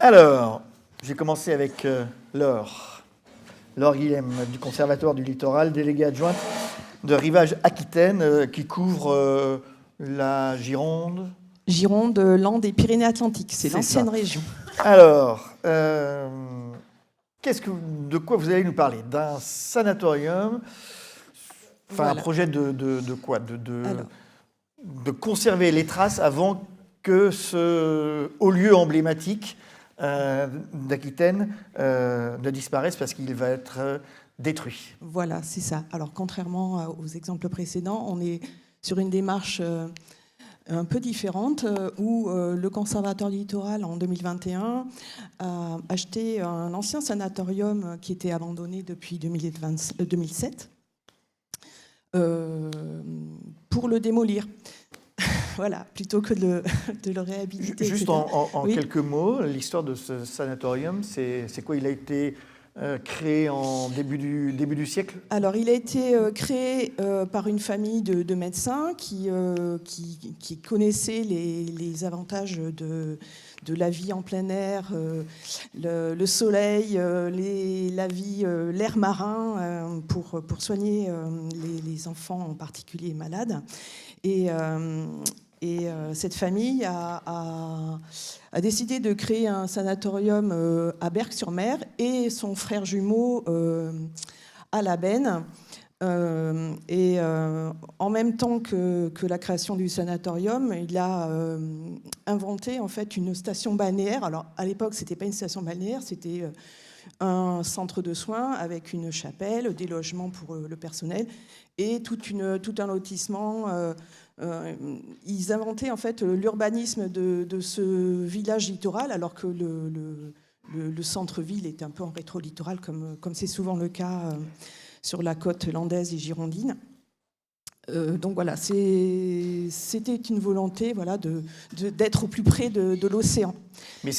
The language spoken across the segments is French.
Alors, j'ai commencé avec Laure Guillem du Conservatoire du Littoral, déléguée adjointe de Rivage Aquitaine, qui couvre la Gironde. Gironde, Landes et Pyrénées-Atlantiques, c'est l'ancienne région. Alors, de quoi vous allez nous parler? D'un sanatorium, voilà. Un projet de quoi? De conserver les traces avant que ce haut lieu emblématique d'Aquitaine ne disparaisse parce qu'il va être détruit. Voilà, c'est ça. Alors, contrairement aux exemples précédents, on est sur une démarche un peu différente où le Conservatoire du Littoral, en 2021, a acheté un ancien sanatorium qui était abandonné depuis 2007 pour le démolir. Voilà, plutôt que de le réhabiliter. Juste en quelques mots, l'histoire de ce sanatorium, c'est quoi? Il a été créé en début du siècle? Alors, il a été créé par une famille de médecins qui connaissaient les avantages de la vie en plein air, le soleil, l'air marin pour soigner les enfants en particulier malades. Et cette famille a décidé de créer un sanatorium à Berck-sur-Mer et son frère jumeau à La Benne. En même temps que la création du sanatorium, il a inventé en fait une station balnéaire. Alors à l'époque, c'était pas une station balnéaire, c'était un centre de soins avec une chapelle, des logements pour le personnel et tout un lotissement. Ils inventaient en fait l'urbanisme de ce village littoral, alors que le centre-ville est un peu en rétro-littoral, comme c'est souvent le cas sur la côte landaise et girondine. Donc voilà, c'était une volonté d'être au plus près de l'océan. Mais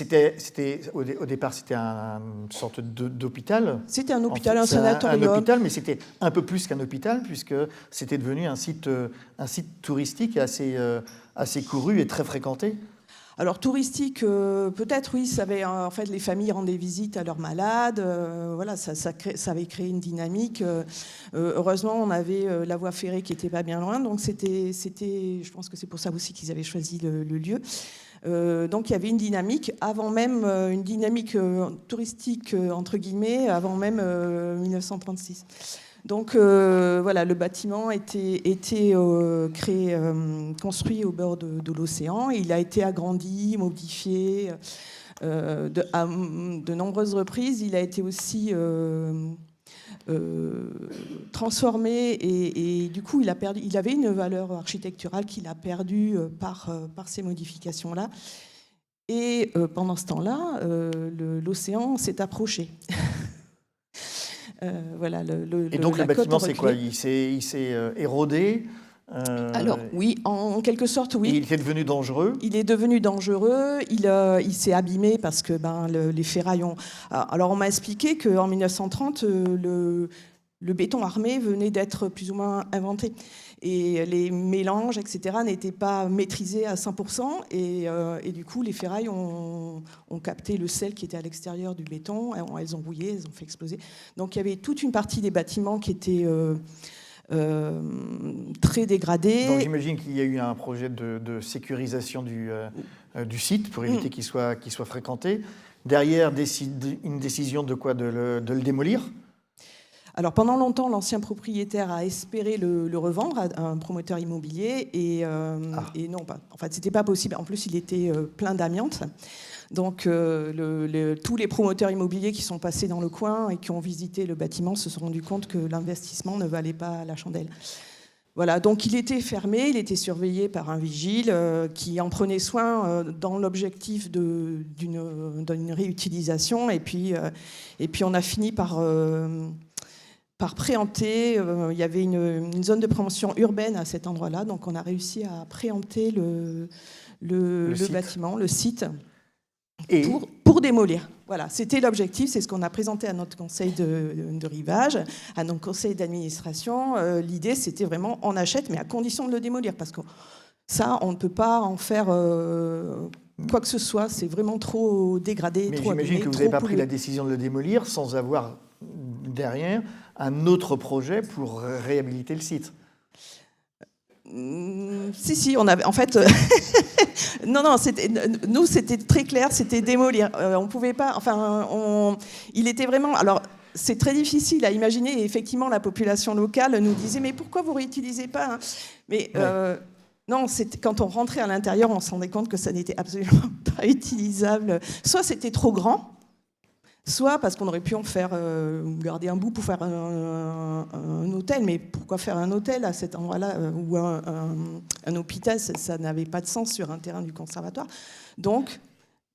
au départ, c'était une sorte d'hôpital. C'était un hôpital, un sanatorium. Un hôpital, mais c'était un peu plus qu'un hôpital, puisque c'était devenu un site touristique assez couru et très fréquenté. Alors touristique, peut-être oui, en fait les familles rendaient visite à leurs malades, voilà, ça avait créé une dynamique. Heureusement, on avait la voie ferrée qui était pas bien loin, donc c'était, je pense que c'est pour ça aussi qu'ils avaient choisi le lieu. Donc il y avait une dynamique avant même une dynamique touristique entre guillemets avant même 1936. Donc voilà, le bâtiment était créé, construit au bord de l'océan. Il a été agrandi, modifié à de nombreuses reprises. Il a été aussi transformé et du coup, il avait une valeur architecturale qu'il a perdue par ces modifications-là. Et pendant ce temps-là, l'océan s'est approché. Voilà, et donc le bâtiment, c'est quoi? Il s'est érodé Alors oui, en quelque sorte, oui. Il est devenu dangereux. Il est devenu dangereux. Il s'est abîmé parce que les ferrailles ont. Alors on m'a expliqué qu'en 1930, le béton armé venait d'être plus ou moins inventé. Et les mélanges, etc., n'étaient pas maîtrisés à 100%. Et du coup, les ferrailles ont capté le sel qui était à l'extérieur du béton. Elles ont rouillé, elles ont fait exploser. Donc il y avait toute une partie des bâtiments qui étaient très dégradés. Donc j'imagine qu'il y a eu un projet de sécurisation du site pour éviter qu'il soit fréquenté. Derrière, une décision de quoi? De le démolir? Alors pendant longtemps, l'ancien propriétaire a espéré le revendre à un promoteur immobilier et non, en fait, c'était pas possible. En plus, il était plein d'amiante. Donc tous les promoteurs immobiliers qui sont passés dans le coin et qui ont visité le bâtiment se sont rendus compte que l'investissement ne valait pas la chandelle. Voilà, donc il était fermé, il était surveillé par un vigile qui en prenait soin dans l'objectif d'une réutilisation. Et puis on a fini par préempter. Il y avait une zone de promotion urbaine à cet endroit-là, donc on a réussi à préempter le bâtiment, le site, pour démolir. Voilà, c'était l'objectif, c'est ce qu'on a présenté à notre conseil de rivage, à notre conseil d'administration. L'idée, c'était vraiment, on achète, mais à condition de le démolir, parce que ça, on ne peut pas en faire quoi que ce soit. C'est vraiment trop dégradé, Mais trop abîmé. j'imagine que vous n'avez pas pris la décision de le démolir sans avoir derrière un autre projet pour réhabiliter le site. Si, on avait. En fait, non, nous, c'était très clair, c'était démolir. On pouvait pas. Enfin, il était vraiment. Alors, c'est très difficile à imaginer. Et effectivement, la population locale nous disait mais pourquoi vous réutilisez pas, hein? Mais non, quand on rentrait à l'intérieur, on se rendait compte que ça n'était absolument pas utilisable. Soit c'était trop grand. Soit parce qu'on aurait pu en faire, garder un bout pour faire un hôtel, mais pourquoi faire un hôtel à cet endroit-là ou un hôpital, ça n'avait pas de sens sur un terrain du conservatoire. Donc,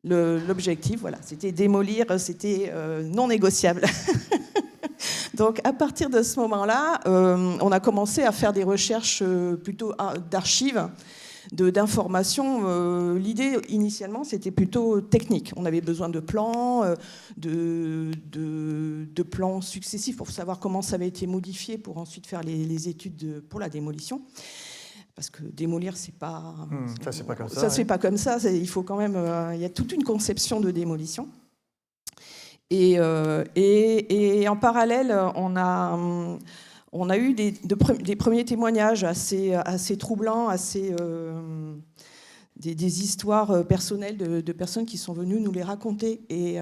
l'objectif, voilà, c'était démolir, c'était non négociable. Donc, à partir de ce moment-là, on a commencé à faire des recherches plutôt d'archives, d'informations. L'idée, initialement, c'était plutôt technique. On avait besoin de plans, de plans successifs pour savoir comment ça avait été modifié pour ensuite faire les études pour la démolition. Parce que démolir, c'est pas... ça, c'est pas comme ça. Ça se fait pas comme ça. Il faut quand même... il y a toute une conception de démolition. Et en parallèle, on a eu des premiers témoignages assez troublants, des histoires personnelles de personnes qui sont venues nous les raconter. Et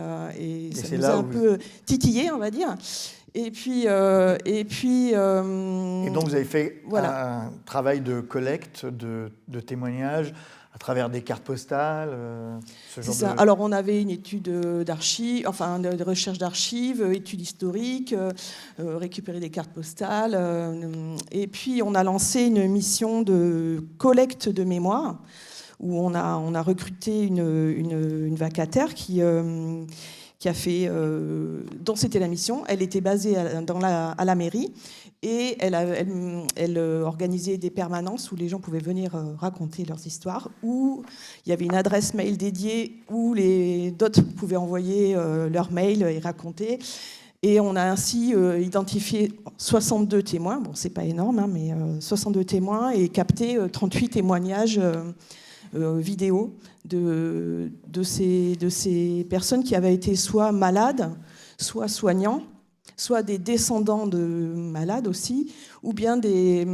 ça nous a un peu titillé, on va dire. Et donc vous avez fait un travail de collecte, de témoignages à travers des cartes postales, ce genre de... Alors on avait une étude d'archives, enfin de recherche d'archives, études historiques, récupérer des cartes postales, et puis on a lancé une mission de collecte de mémoire où on a recruté une vacataire qui a fait, dont c'était la mission. Elle était basée à la mairie et elle organisait des permanences où les gens pouvaient venir raconter leurs histoires, où il y avait une adresse mail dédiée où d'autres pouvaient envoyer leurs mails et raconter. Et on a ainsi identifié 62 témoins, bon c'est pas énorme, hein, mais 62 témoins et capté 38 témoignages vidéo de ces personnes qui avaient été soit malades, soit soignants, soit des descendants de malades aussi, ou bien des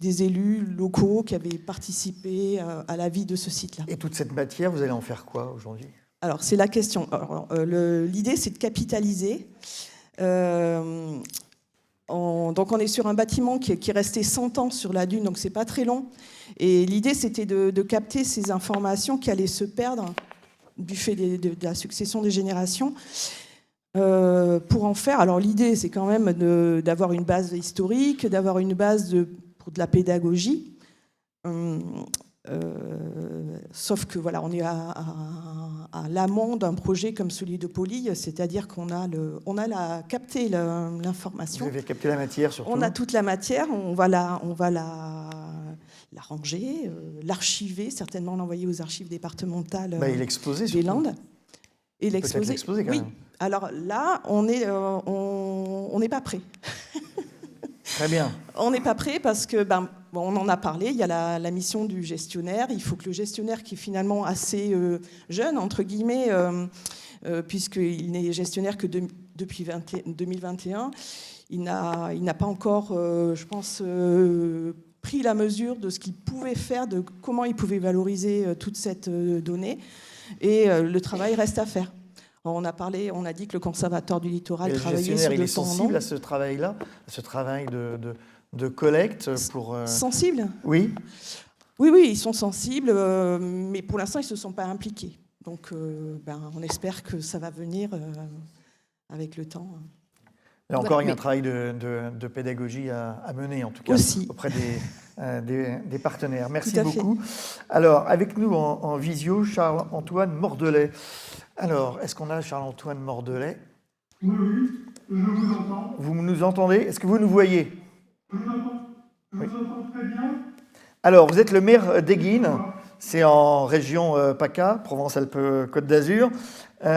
élus locaux qui avaient participé à la vie de ce site-là. Et toute cette matière, vous allez en faire quoi aujourd'hui ? Alors, c'est la question. L'idée, c'est de capitaliser. Donc, on est sur un bâtiment qui est resté 100 ans sur la dune, donc c'est pas très long. Et l'idée, c'était de capter ces informations qui allaient se perdre du fait de la succession des générations. Pour en faire, alors l'idée, c'est quand même d'avoir une base historique, d'avoir une base pour de la pédagogie. Sauf que voilà, on est à l'amont d'un projet comme celui de Poly, c'est-à-dire qu'on a capté l'information. Vous avez capté la matière surtout. On a toute la matière, on va la ranger, l'archiver, certainement l'envoyer aux archives départementales des Landes. Et l'exposer. Quand même. Alors là, on n'est pas prêt. Très bien. On n'est pas prêt parce que, on en a parlé, il y a la mission du gestionnaire. Il faut que le gestionnaire, qui est finalement assez jeune, entre guillemets, puisqu'il n'est gestionnaire que depuis 2021, il n'a pas encore, je pense, pris la mesure de ce qu'il pouvait faire, de comment il pouvait valoriser toute cette donnée. Et le travail reste à faire. On a dit que le Conservatoire du Littoral travaillait sur de temps en temps. Il est sensible à ce travail-là, à ce travail de collecte pour... Sensible ? Oui. Oui, ils sont sensibles, mais pour l'instant, ils ne se sont pas impliqués. Donc, on espère que ça va venir avec le temps. Là encore, il y a un travail de pédagogie à mener, en tout cas, aussi auprès des partenaires. Merci beaucoup. Alors, avec nous en visio, Charles-Antoine Mordelet. Alors, est-ce qu'on a Charles-Antoine Mordelet ? Oui, je vous entends. Vous nous entendez ? Est-ce que vous nous voyez ? Je vous entends très bien. Alors, vous êtes le maire d'Égine, c'est en région PACA, Provence-Alpes-Côte d'Azur. Vous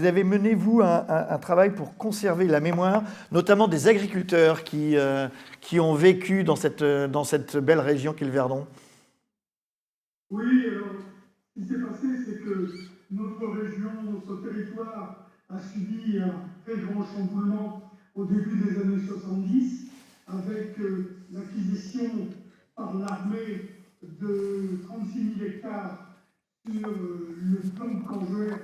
avez mené, vous, un travail pour conserver la mémoire, notamment des agriculteurs qui ont vécu dans cette belle région qu'est le Verdon. Oui, alors, Ce qui s'est passé, c'est que notre région, notre territoire a subi un très grand chamboulement au début des années 70, avec l'acquisition par l'armée de 36 000 hectares sur le plan de Cangeouer,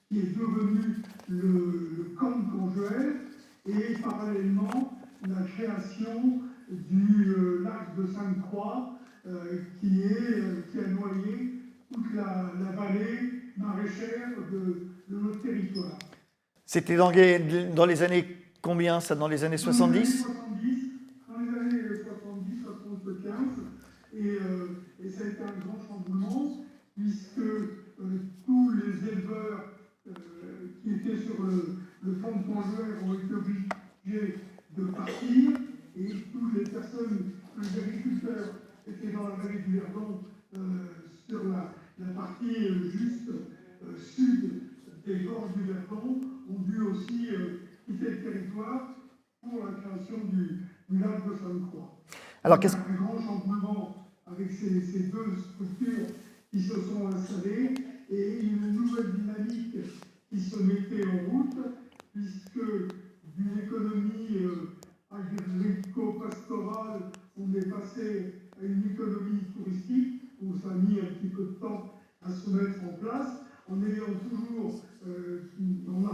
qui est devenu le camp de Cangeouer, et parallèlement la création du lac de Sainte-Croix, qui a noyé toute la vallée maraîchère de notre territoire. C'était dans les années combien, ça, dans les années 70 ? Dans les années 70, 75, et ça a été un grand chamboulement, puisque tous les éleveurs qui étaient sur le fond de Cangeouer ont été obligés de partir, et toutes les personnes, les agriculteurs étaient dans la vallée du Verdon, sur la partie juste sud des gorges du Verdon, ont dû aussi quitter le territoire pour la création du lac de Sainte-Croix. Alors, il y a un grand chamboulement avec ces deux structures qui se sont installées et une nouvelle dynamique qui se mettait en route, puisque d'une économie agrico-pastorale, on est passé à une économie touristique, où ça a mis un petit peu de temps à se mettre en place, en ayant toujours, on a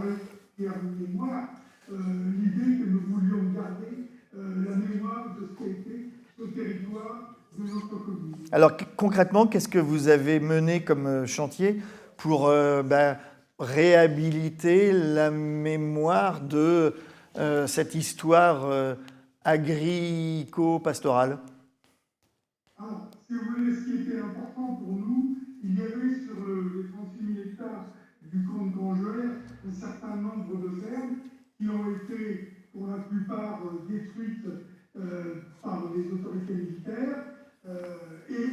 en mémoire, l'idée que nous voulions garder la mémoire de ce qu'a été ce territoire de notre commune. Alors concrètement, qu'est-ce que vous avez mené comme chantier pour réhabiliter la mémoire de cette histoire agrico-pastorale? Alors, si vous voulez, ce qui était important pour nous, il y avait sur les 36 000 hectares du camp de Cangeouer un certain nombre de fermes qui ont été, pour la plupart, détruites par les autorités militaires, et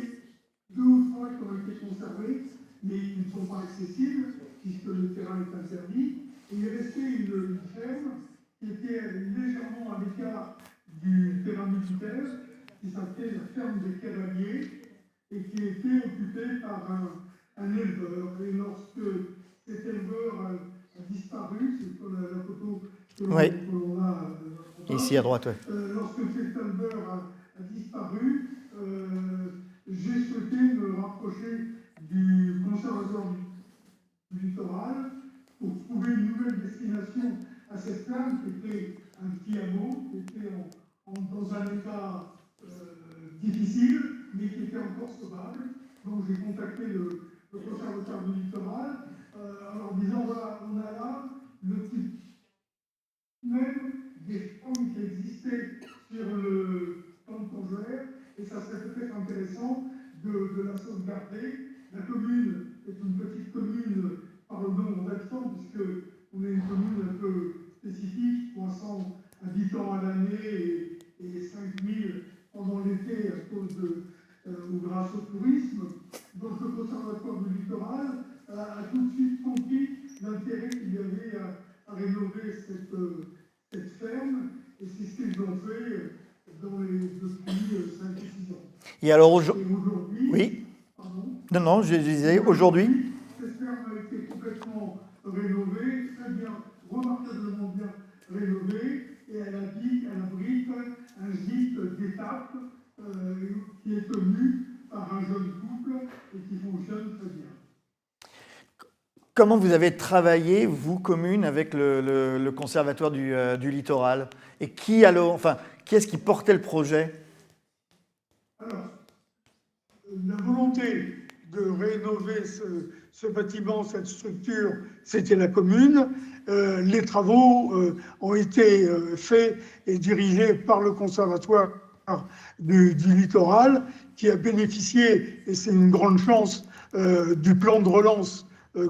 2 ou 3 qui ont été conservées, mais qui ne sont pas accessibles, puisque le terrain est interdit. Et il est resté une ferme qui était légèrement à l'écart du terrain militaire, qui s'appelait la ferme des Cavaliers, et qui était occupée par un éleveur. Et lorsque cet éleveur a disparu, c'est sur la photo que l'on a ici à droite, lorsque cet éleveur a disparu, j'ai souhaité me rapprocher du conservatoire du littoral pour trouver une nouvelle destination à cette ferme qui était un petit hameau, qui était dans un état difficile, mais qui était encore sauvable. Donc j'ai contacté le conservatoire du littoral en leur disant voilà, on a là le type même des fonds qui existaient sur le camp de Cangeouer, et ça serait peut-être intéressant de la sauvegarder. La commune est une petite commune par le nombre d'habitants, puisqu'on est une commune un peu spécifique, 300 habitants à l'année et 5000 pendant l'été à cause ou grâce au tourisme. Donc le conservatoire du littoral a tout de suite compris l'intérêt qu'il y avait à rénover cette ferme, et c'est ce qu'ils ont fait depuis 5 ou 6 ans. Et alors aujourd'hui, oui. Pardon. Non, je disais aujourd'hui. Cette ferme a été complètement rénovée, très bien, remarquablement bien rénovée, et elle abrite un gîte d'étape qui est tenu par un jeune couple et qui fonctionne très bien. Comment vous avez travaillé, vous, commune, avec le conservatoire du littoral? Et qui est-ce qui portait le projet? Alors, la volonté de rénover ce bâtiment, cette structure, c'était la commune. Les travaux ont été faits et dirigés par le conservatoire du littoral, qui a bénéficié, et c'est une grande chance, du plan de relance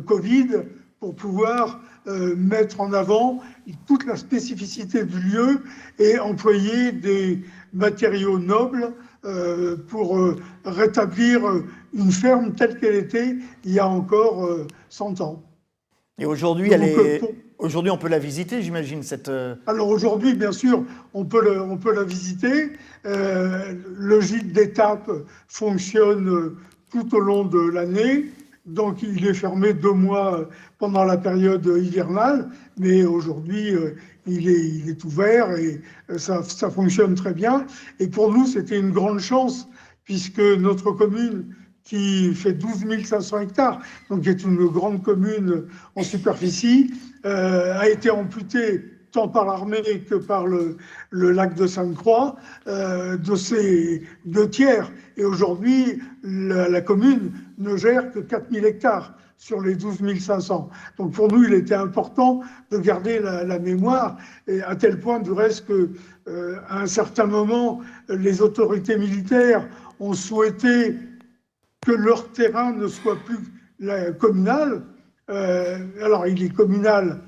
Covid, pour pouvoir mettre en avant toute la spécificité du lieu et employer des matériaux nobles pour rétablir une ferme telle qu'elle était il y a encore 100 ans. Et aujourd'hui, aujourd'hui, on peut la visiter, j'imagine, cette... Alors aujourd'hui, bien sûr, on peut la visiter. Le gîte d'étape fonctionne tout au long de l'année. Donc, il est fermé 2 mois pendant la période hivernale, mais aujourd'hui, il est ouvert et ça fonctionne très bien. Et pour nous, c'était une grande chance, puisque notre commune, qui fait 12 500 hectares, donc qui est une grande commune en superficie, a été amputée tant par l'armée que par le lac de Sainte-Croix, de ses 2 tiers. Et aujourd'hui, la commune ne gère que 4 000 hectares sur les 12 500. Donc pour nous, il était important de garder la mémoire, et à tel point du reste qu'à un certain moment, les autorités militaires ont souhaité que leur terrain ne soit plus communal. Alors il est communal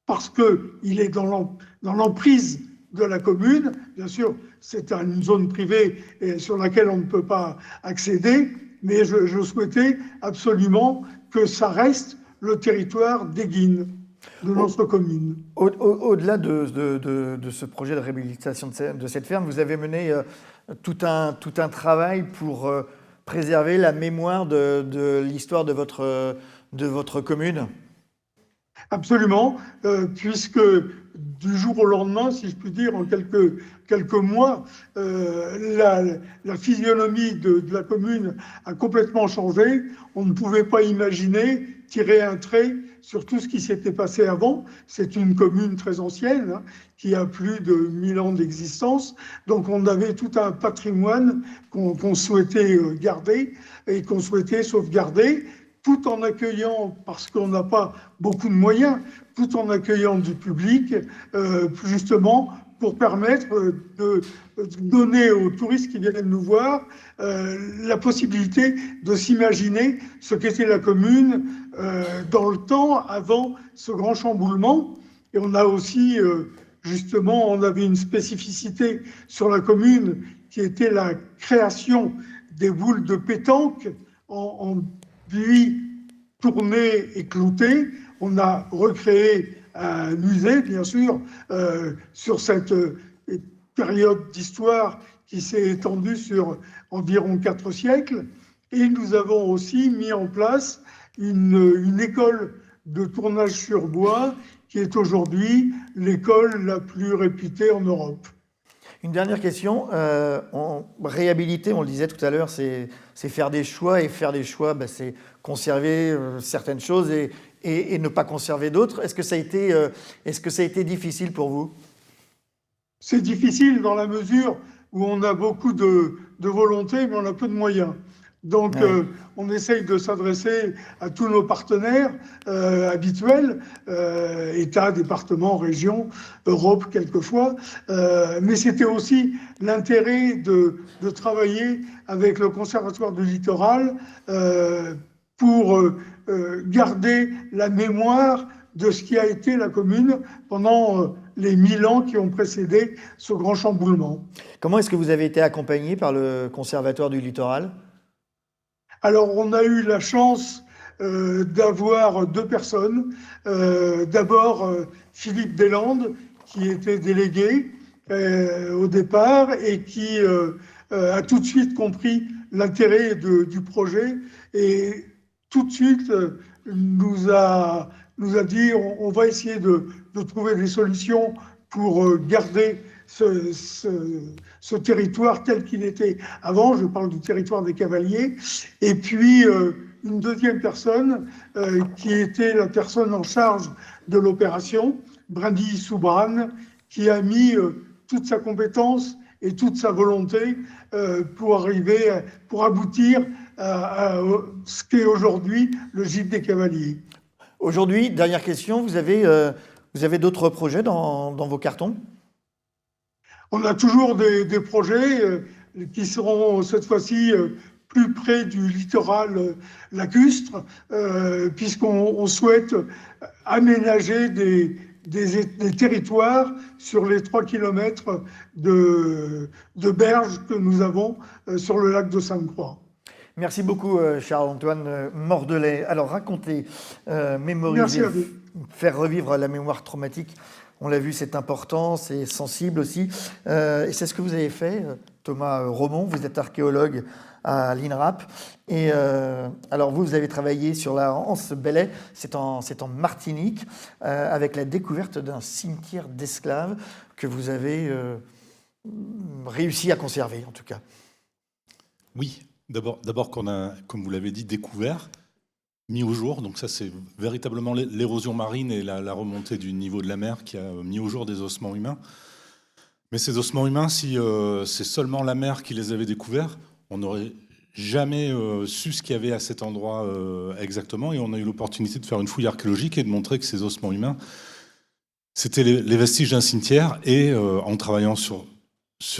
parce qu'il est dans l'emprise de la commune. Bien sûr, c'est une zone privée sur laquelle on ne peut pas accéder, mais je souhaitais absolument que ça reste le territoire d'Éguines, de notre commune. Au-delà de ce projet de réhabilitation de cette ferme, vous avez mené tout un travail pour préserver la mémoire de l'histoire de votre commune. Absolument, puisque du jour au lendemain, si je puis dire, en quelques mois, la physionomie de la commune a complètement changé. On ne pouvait pas imaginer tirer un trait sur tout ce qui s'était passé avant. C'est une commune très ancienne, hein, qui a plus de 1000 ans d'existence. Donc on avait tout un patrimoine qu'on souhaitait garder et qu'on souhaitait sauvegarder, tout en accueillant, parce qu'on n'a pas beaucoup de moyens, tout en accueillant du public, justement pour permettre de donner aux touristes qui viennent nous voir la possibilité de s'imaginer ce qu'était la commune dans le temps avant ce grand chamboulement. Et on a aussi, justement, on avait une spécificité sur la commune qui était la création des boules de pétanque en buis tourné et clouté. On a recréé un musée, bien sûr, sur cette période d'histoire qui s'est étendue sur environ 4 siècles. Et nous avons aussi mis en place une école de tournage sur bois qui est aujourd'hui l'école la plus réputée en Europe. Une dernière question. Réhabiliter, on le disait tout à l'heure, c'est faire des choix. Et faire des choix, c'est conserver certaines choses et ne pas conserver d'autres. Est-ce que ça a été difficile pour vous ? C'est difficile dans la mesure où on a beaucoup de volonté, mais on a peu de moyens. Donc, ouais. On essaye de s'adresser à tous nos partenaires habituels, État, département, région, Europe quelquefois. Mais c'était aussi l'intérêt de travailler avec le Conservatoire du Littoral pour garder la mémoire de ce qui a été la commune pendant les 1000 ans qui ont précédé ce grand chamboulement. Comment est-ce que vous avez été accompagné par le Conservatoire du Littoral ? Alors, on a eu la chance d'avoir 2 personnes. D'abord, Philippe Deslandes, qui était délégué au départ et qui a tout de suite compris l'intérêt du projet et tout de suite nous a dit on va essayer de trouver des solutions pour garder ce territoire tel qu'il était avant. Je parle du territoire des Cavaliers. Et puis, une deuxième personne qui était la personne en charge de l'opération, Brady Soubran, qui a mis toute sa compétence et toute sa volonté pour aboutir à ce qu'est aujourd'hui le gîte des Cavaliers. Aujourd'hui, dernière question, vous avez d'autres projets dans vos cartons ? On a toujours des projets qui seront cette fois-ci plus près du littoral lacustre, puisqu'on souhaite aménager des territoires sur les 3 kilomètres de berges que nous avons sur le lac de Sainte-Croix. Merci beaucoup, Charles-Antoine Mordelet. Alors, raconter, mémoriser, faire revivre la mémoire traumatique, on l'a vu, c'est important, c'est sensible aussi. Et c'est ce que vous avez fait Thomas Romont, vous êtes archéologue à l'INRAP. Et alors vous avez travaillé sur la Anse Bellay, c'est en Martinique, avec la découverte d'un cimetière d'esclaves que vous avez réussi à conserver, en tout cas. Oui, d'abord qu'on a, comme vous l'avez dit, découvert, mis au jour. Donc ça, c'est véritablement l'érosion marine et la remontée du niveau de la mer qui a mis au jour des ossements humains. Mais ces ossements humains, si c'est seulement la mer qui les avait découverts, on n'aurait jamais su ce qu'il y avait à cet endroit exactement. Et on a eu l'opportunité de faire une fouille archéologique et de montrer que ces ossements humains, c'était les vestiges d'un cimetière et en travaillant sur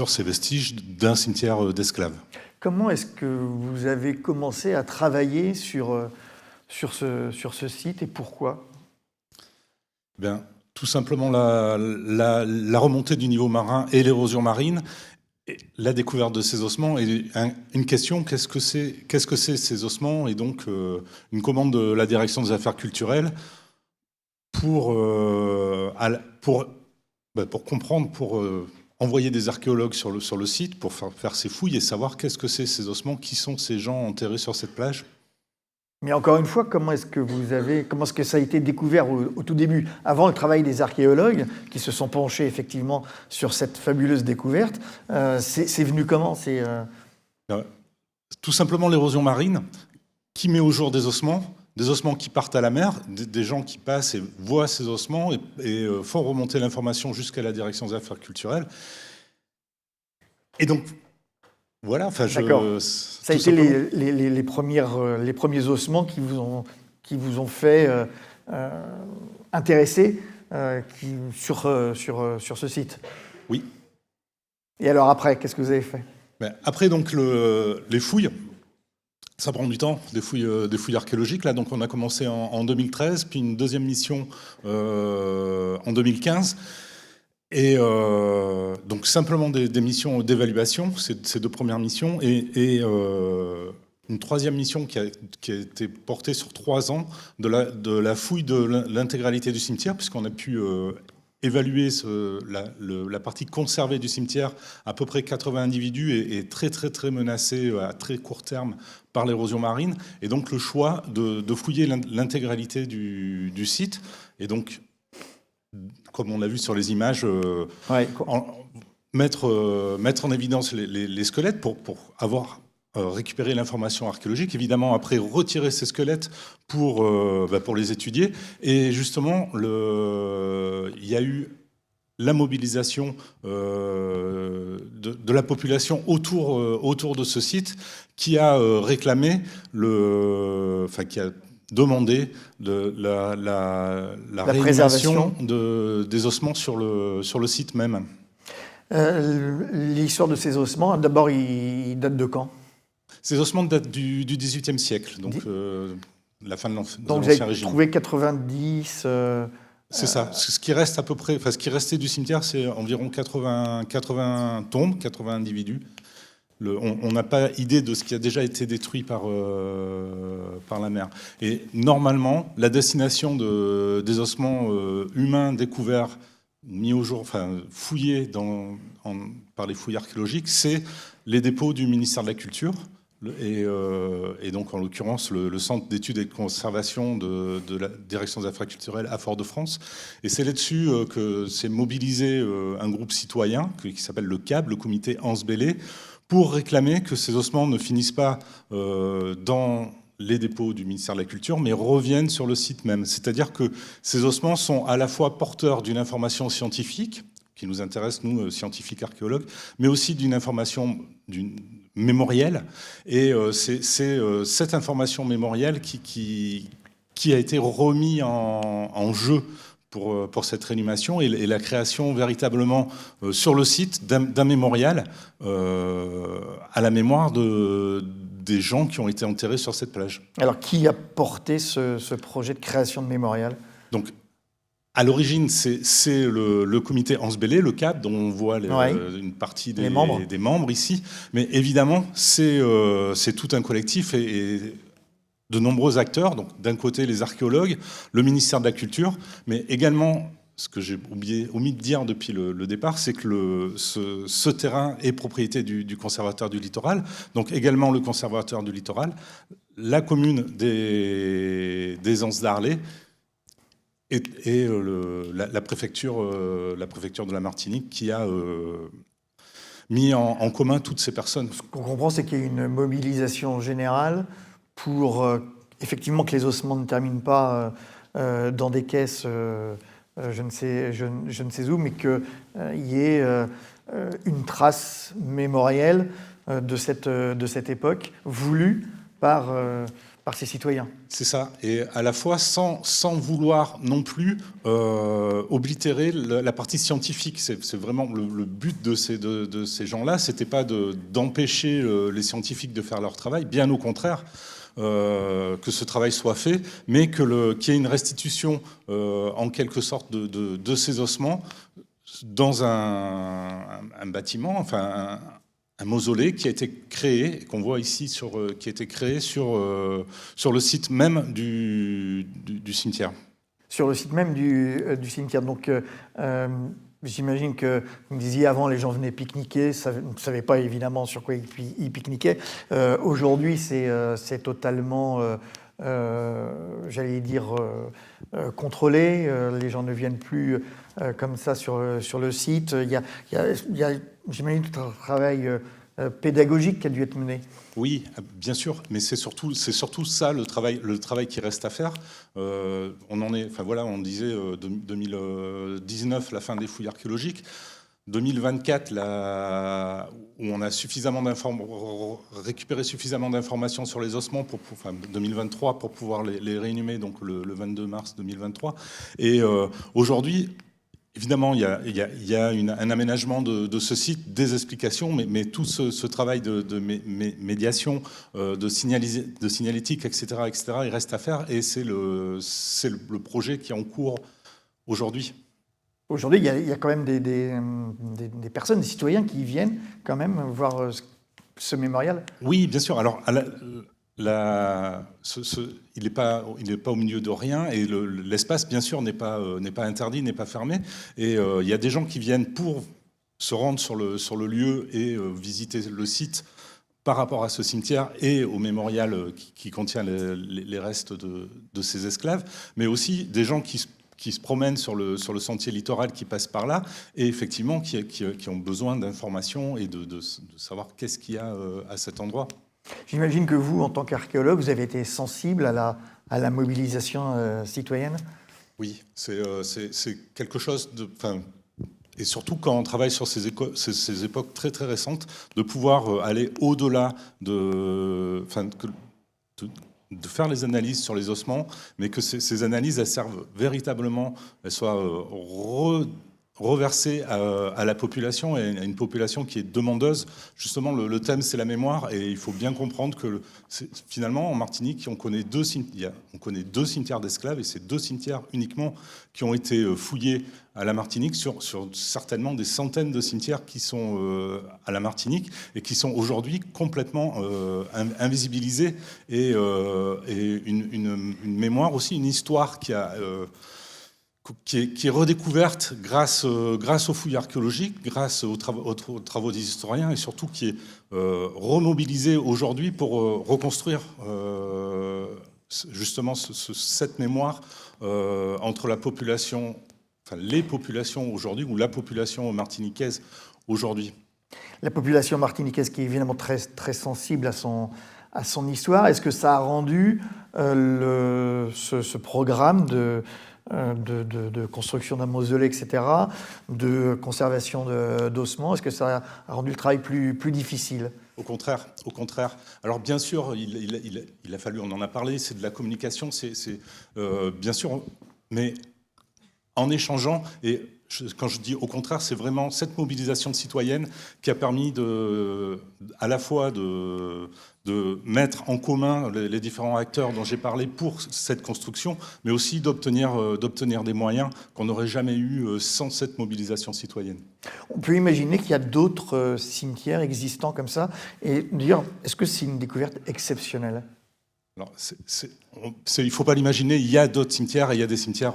ces vestiges d'un cimetière d'esclaves. Comment est-ce que vous avez commencé à travailler sur ce site et pourquoi ? Bien, tout simplement la remontée du niveau marin et l'érosion marine, et la découverte de ces ossements et une question, qu'est-ce que c'est ces ossements ? Et donc une commande de la direction des affaires culturelles pour comprendre, pour envoyer des archéologues sur le site pour faire ces fouilles et savoir qu'est-ce que c'est ces ossements, qui sont ces gens enterrés sur cette plage. Mais encore une fois, comment est-ce que ça a été découvert au tout début, avant le travail des archéologues qui se sont penchés effectivement sur cette fabuleuse découverte, c'est venu comment ? Tout simplement l'érosion marine qui met au jour des ossements qui partent à la mer, des gens qui passent et voient ces ossements et font remonter l'information jusqu'à la direction des affaires culturelles. Et donc, voilà. D'accord. Ça a été les premiers ossements qui vous ont fait intéresser sur ce site. Oui. Et alors après, qu'est-ce que vous avez fait ? Après, donc, les fouilles. Ça prend du temps, des fouilles archéologiques. Là, donc, on a commencé en 2013, puis une deuxième mission en 2015. Et donc, simplement des missions d'évaluation, ces deux premières missions, et une troisième mission qui a été portée sur 3 ans de la fouille de l'intégralité du cimetière, puisqu'on a pu évaluer la partie conservée du cimetière, à peu près 80 individus, et très, très, très menacés à très court terme par l'érosion marine. Et donc, le choix de fouiller l'intégralité du site. Et donc, comme on l'a vu sur les images, mettre en évidence les squelettes pour avoir récupéré l'information archéologique. Évidemment, après, retirer ces squelettes pour les étudier. Et justement, il y a eu la mobilisation de la population autour de ce site qui a réclamé qui a demandé la réanimation des ossements sur le site même. L'histoire de ces ossements, d'abord, ils datent de quand ? Ces ossements datent du XVIIIe siècle, donc la fin de l'Ancien Régime. Donc vous avez trouvé 90... C'est ça. Ce qui reste à peu près, ce qui restait du cimetière, c'est environ 80 tombes, 80 individus. On n'a pas idée de ce qui a déjà été détruit par la mer. Et normalement, la destination des ossements humains découverts, mis au jour, fouillés par les fouilles archéologiques, c'est les dépôts du ministère de la Culture. Et donc, en l'occurrence, le Centre d'études et de conservation de la Direction des affaires culturelles à Fort-de-France. Et c'est là-dessus que s'est mobilisé un groupe citoyen qui s'appelle le CAB, le comité Anse Bellay, pour réclamer que ces ossements ne finissent pas dans les dépôts du ministère de la Culture, mais reviennent sur le site même. C'est-à-dire que ces ossements sont à la fois porteurs d'une information scientifique, qui nous intéresse, nous, scientifiques archéologues, mais aussi d'une information mémorielle. Et c'est cette information mémorielle qui a été remise en jeu pour cette réanimation et la création véritablement sur le site d'un mémorial à la mémoire des gens qui ont été enterrés sur cette plage. Alors, qui a porté ce projet de création de mémorial ? Donc, à l'origine, c'est le comité Anse Bellay, le CAB, dont on voit une partie des membres ici. Mais évidemment, c'est tout un collectif et de nombreux acteurs. Donc, d'un côté, les archéologues, le ministère de la Culture, mais également ce que j'ai omis de dire depuis le départ, c'est que ce terrain est propriété du conservateur du littoral, donc également le conservateur du littoral, la commune des Anses d'Arlet et la préfecture de la Martinique qui a mis en commun toutes ces personnes. Ce qu'on comprend, c'est qu'il y a une mobilisation générale pour effectivement que les ossements ne terminent pas dans des caisses, je ne sais où, mais qu'il y ait une trace mémorielle de cette époque voulue par ces citoyens. C'est ça, et à la fois sans vouloir non plus oblitérer la partie scientifique. C'est vraiment le but de ces gens-là, c'était pas d'empêcher les scientifiques de faire leur travail, bien au contraire. Que ce travail soit fait, mais qu'il y ait une restitution en quelque sorte de ces ossements dans un bâtiment, enfin un mausolée qui a été créé, qu'on voit ici, qui a été créé sur le site même du cimetière. Sur le site même du cimetière. Donc, j'imagine que, vous me disiez avant, les gens venaient pique-niquer, ne savaient pas évidemment sur quoi ils pique-niquaient. Aujourd'hui, c'est totalement, j'allais dire, contrôlé. Les gens ne viennent plus comme ça sur le site. Il y a j'imagine, tout un travail pédagogique qui a dû être mené. Oui, bien sûr, mais c'est surtout ça le travail qui reste à faire. On disait 2019, la fin des fouilles archéologiques. 2024, où on a récupéré suffisamment d'informations sur les ossements 2023 pour pouvoir les réinhumer, donc le 22 mars 2023. Et aujourd'hui, évidemment, il y a un aménagement de ce site, des explications, mais tout ce travail de médiation, de signalétique, etc., il reste à faire, et c'est le projet qui est en cours aujourd'hui. Aujourd'hui, il y a quand même des personnes, des citoyens qui viennent quand même voir ce mémorial. Oui, bien sûr. Alors, il n'est pas au milieu de rien, et l'espace, bien sûr, n'est pas interdit, n'est pas fermé. Et il y a des gens qui viennent pour se rendre sur le lieu et visiter le site par rapport à ce cimetière et au mémorial qui contient les restes de ces esclaves, mais aussi des gens qui se promènent sur le sentier littoral, qui passent par là, et effectivement qui ont besoin d'informations et de savoir qu'est-ce qu'il y a à cet endroit. J'imagine que vous, en tant qu'archéologue, vous avez été sensible à la mobilisation citoyenne. Oui, c'est quelque chose de... Et surtout quand on travaille sur ces époques très très récentes, de pouvoir aller au-delà de faire les analyses sur les ossements, mais que ces analyses, elles servent véritablement, elles soient reversées à la population, et à une population qui est demandeuse. Justement, le thème, c'est la mémoire, et il faut bien comprendre que finalement, en Martinique, on connaît deux cimetières d'esclaves, et c'est 2 cimetières uniquement qui ont été fouillés à la Martinique, sur certainement des centaines de cimetières qui sont à la Martinique, et qui sont aujourd'hui complètement invisibilisés, et une mémoire aussi, une histoire qui est redécouverte grâce aux fouilles archéologiques, grâce aux travaux des historiens, et surtout qui est remobilisée aujourd'hui pour reconstruire justement cette mémoire entre la population, les populations aujourd'hui, ou la population martiniquaise aujourd'hui. La population martiniquaise qui est évidemment très, très sensible à son histoire. Est-ce que ça a rendu ce programme de construction d'un mausolée, etc., de conservation d'ossements, est-ce que ça a rendu le travail plus difficile ? Au contraire. Alors bien sûr, il a fallu, on en a parlé, c'est de la communication, c'est bien sûr, mais en échangeant, et quand je dis au contraire, c'est vraiment cette mobilisation citoyenne qui a permis à la fois de mettre en commun les différents acteurs dont j'ai parlé pour cette construction, mais aussi d'obtenir des moyens qu'on n'aurait jamais eu sans cette mobilisation citoyenne. On peut imaginer qu'il y a d'autres cimetières existants comme ça, et dire, est-ce que c'est une découverte exceptionnelle ? Alors, il ne faut pas l'imaginer, il y a d'autres cimetières, et il y a des cimetières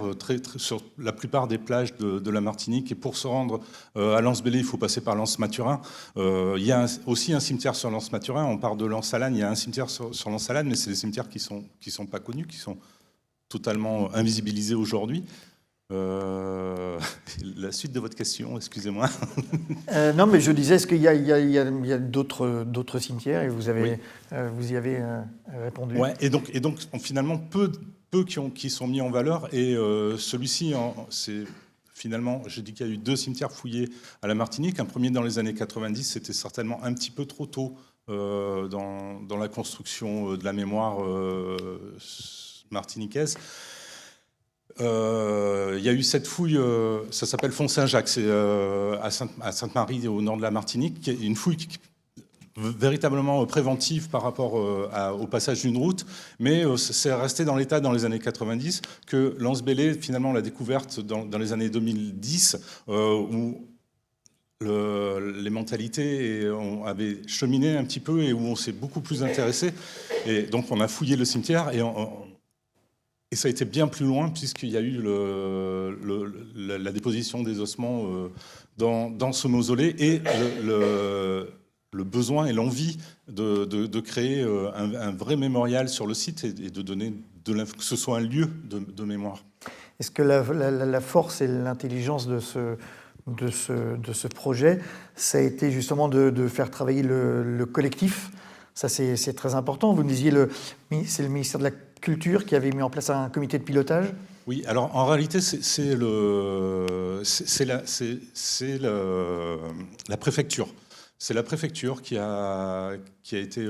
sur la plupart des plages de la Martinique. Et pour se rendre à Lens-Bélé, il faut passer par Lens-Mathurin. Il y a aussi un cimetière sur Lens-Mathurin. On part de Lens-Salane, il y a un cimetière sur Lens-Salane, mais c'est des cimetières qui sont pas connus, qui sont totalement invisibilisés aujourd'hui. La suite de votre question, excusez-moi. Non, mais je disais, est-ce qu'il y a d'autres cimetières et vous y avez répondu. Ouais, et donc finalement, peu qui sont mis en valeur. Et celui-ci, c'est finalement, j'ai dit qu'il y a eu 2 cimetières fouillés à la Martinique. Un premier dans les années 90, c'était certainement un petit peu trop tôt dans la construction de la mémoire martiniquaise. Il y a eu cette fouille, ça s'appelle Font-Saint-Jacques, c'est à Sainte-Marie, au nord de la Martinique, qui est une fouille véritablement préventive par rapport au passage d'une route, mais c'est resté dans l'état dans les années 90 que Lens-Bélé, finalement, l'a découverte dans les années 2010, où les mentalités avaient cheminé un petit peu et où on s'est beaucoup plus intéressé. Et donc on a fouillé le cimetière et ça a été bien plus loin puisqu'il y a eu la déposition des ossements dans ce mausolée et le besoin et l'envie de créer un vrai mémorial sur le site et de donner que ce soit un lieu de mémoire. Est-ce que la force et l'intelligence de ce projet, ça a été justement de faire travailler le collectif? Ça, c'est très important. Vous me disiez, c'est le ministère de la Culture qui avait mis en place un comité de pilotage? Oui, alors en réalité, c'est la préfecture. C'est la préfecture qui a été...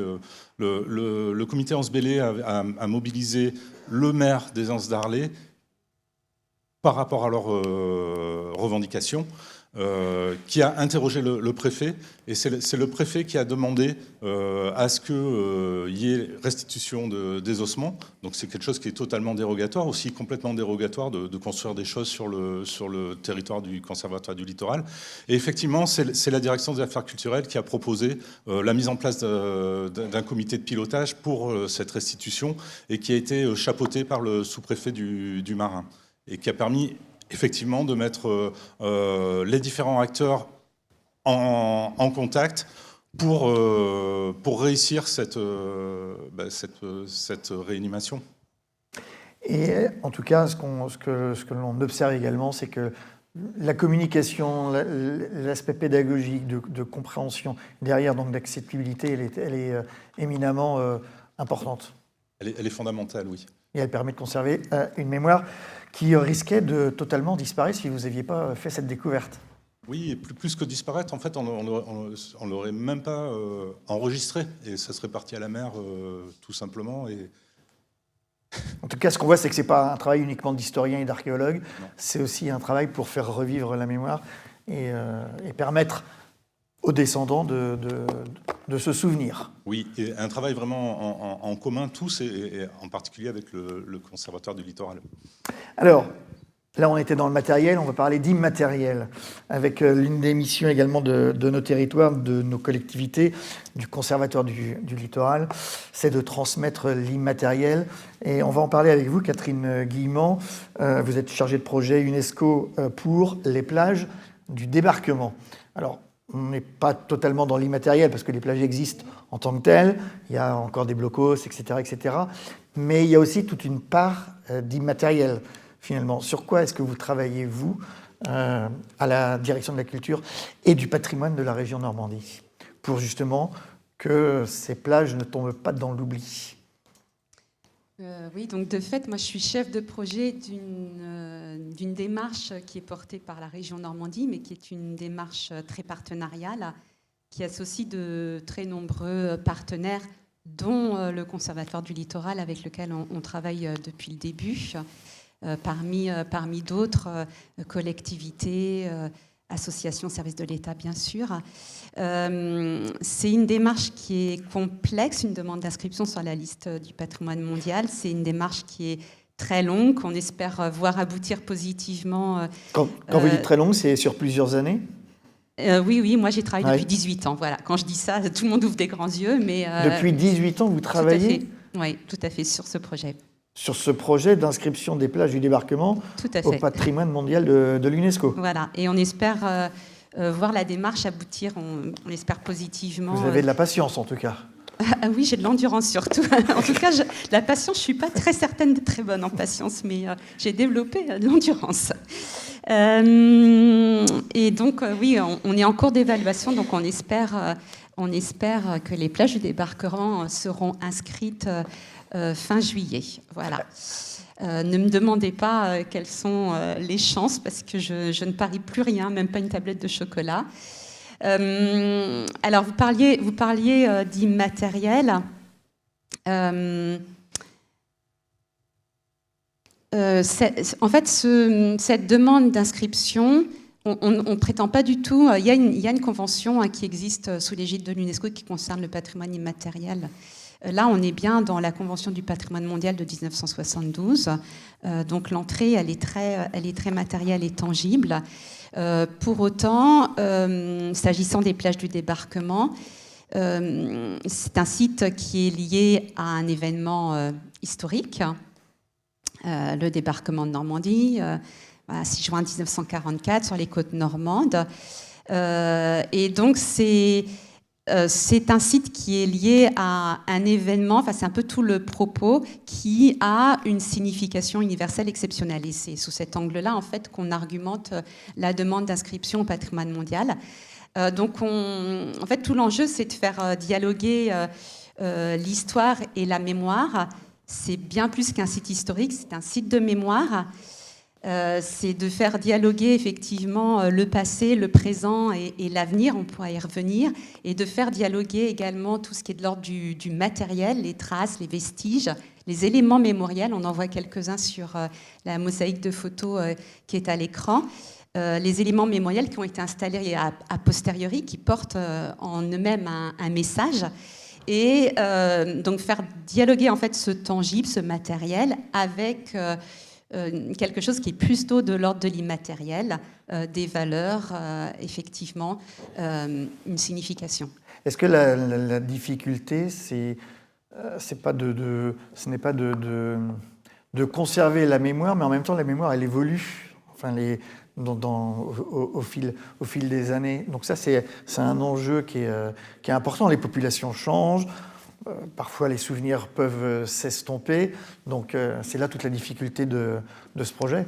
le comité Anse-Bélé a mobilisé le maire des Anses d'Arlay par rapport à leurs revendications, qui a interrogé le préfet, et c'est le préfet qui a demandé à ce qu'il y ait restitution des ossements. Donc c'est quelque chose qui est totalement dérogatoire, aussi complètement dérogatoire de construire des choses sur le territoire du Conservatoire du Littoral. Et effectivement, c'est la direction des affaires culturelles qui a proposé la mise en place d'un comité de pilotage pour cette restitution, et qui a été chapeauté par le sous-préfet du Marin, et qui a permis effectivement de mettre les différents acteurs en contact pour réussir cette réanimation. Et en tout cas, ce que l'on observe également, c'est que la communication, l'aspect pédagogique de compréhension derrière, donc d'acceptabilité, elle est éminemment importante. Elle est fondamentale, oui. Et elle permet de conserver une mémoire qui risquait de totalement disparaître si vous n'aviez pas fait cette découverte. Oui, et plus que disparaître, en fait, on ne l'aurait même pas enregistré, et ça serait parti à la mer, tout simplement. Et... En tout cas, ce qu'on voit, c'est que ce n'est pas un travail uniquement d'historien et d'archéologue, c'est aussi un travail pour faire revivre la mémoire et permettre aux descendants de se souvenir. Oui, et un travail vraiment en commun tous, et en particulier avec le Conservatoire du Littoral. Alors, là, on était dans le matériel, on va parler d'immatériel, avec l'une des missions également de nos territoires, de nos collectivités, du Conservatoire du Littoral, c'est de transmettre l'immatériel. Et on va en parler avec vous, Catherine Guillemant. Vous êtes chargée de projet UNESCO pour les plages du débarquement. Alors, on n'est pas totalement dans l'immatériel parce que les plages existent en tant que telles. Il y a encore des blocos, etc., etc. Mais il y a aussi toute une part d'immatériel, finalement. Sur quoi est-ce que vous travaillez, vous, à la direction de la culture et du patrimoine de la région Normandie, pour justement que ces plages ne tombent pas dans l'oubli? Oui, donc de fait, moi je suis chef de projet d'une démarche qui est portée par la région Normandie, mais qui est une démarche très partenariale, qui associe de très nombreux partenaires, dont le Conservatoire du Littoral, avec lequel on travaille depuis le début, parmi d'autres collectivités, associations, services de l'État, bien sûr. C'est une démarche qui est complexe, une demande d'inscription sur la liste du patrimoine mondial. C'est une démarche qui est très longue, qu'on espère voir aboutir positivement. Quand vous dites très longue, c'est sur plusieurs années? Oui, moi j'ai travaillé depuis 18 ans. Voilà. Quand je dis ça, tout le monde ouvre des grands yeux. Mais, depuis 18 ans, vous travaillez? Oui, tout à fait, sur ce projet. Sur ce projet d'inscription des plages du débarquement au patrimoine mondial de l'UNESCO. Voilà, et on espère voir la démarche aboutir, on espère positivement. Vous avez de la patience en tout cas. Ah oui, j'ai de l'endurance surtout. En tout cas, la patience, je ne suis pas très certaine d'être très bonne en patience, mais j'ai développé de l'endurance. Et donc, oui, on est en cours d'évaluation, donc on espère que les plages du débarquement seront inscrites fin juillet. Voilà. Ne me demandez pas quelles sont les chances, parce que je ne parie plus rien, même pas une tablette de chocolat. Alors, vous parliez d'immatériel. En fait, cette demande d'inscription, on ne prétend pas du tout. Il y a une convention qui existe sous l'égide de l'UNESCO qui concerne le patrimoine immatériel. Là, on est bien dans la Convention du patrimoine mondial de 1972. Donc l'entrée, elle est très matérielle et tangible. Pour autant, s'agissant des plages du débarquement, c'est un site qui est lié à un événement historique, le débarquement de Normandie, 6 juin 1944 sur les côtes normandes. Et donc c'est un site qui est lié à un événement, enfin c'est un peu tout le propos, qui a une signification universelle exceptionnelle. Et c'est sous cet angle-là, en fait, qu'on argumente la demande d'inscription au patrimoine mondial. Donc, en fait, tout l'enjeu, c'est de faire dialoguer l'histoire et la mémoire. C'est bien plus qu'un site historique, c'est un site de mémoire. C'est de faire dialoguer effectivement le passé, le présent et l'avenir, on pourra y revenir, et de faire dialoguer également tout ce qui est de l'ordre du matériel, les traces, les vestiges, les éléments mémoriels. On en voit quelques-uns sur la mosaïque de photos qui est à l'écran. Les éléments mémoriels qui ont été installés a posteriori, qui portent en eux-mêmes un message. Et donc faire dialoguer en fait ce tangible, ce matériel, avec quelque chose qui est plutôt de l'ordre de l'immatériel, des valeurs, effectivement, une signification. Est-ce que la difficulté, ce n'est pas de conserver la mémoire, mais en même temps la mémoire elle évolue, enfin au fil des années. Donc ça c'est un enjeu qui est important. Les populations changent. Parfois, les souvenirs peuvent s'estomper. Donc, c'est là toute la difficulté de ce projet.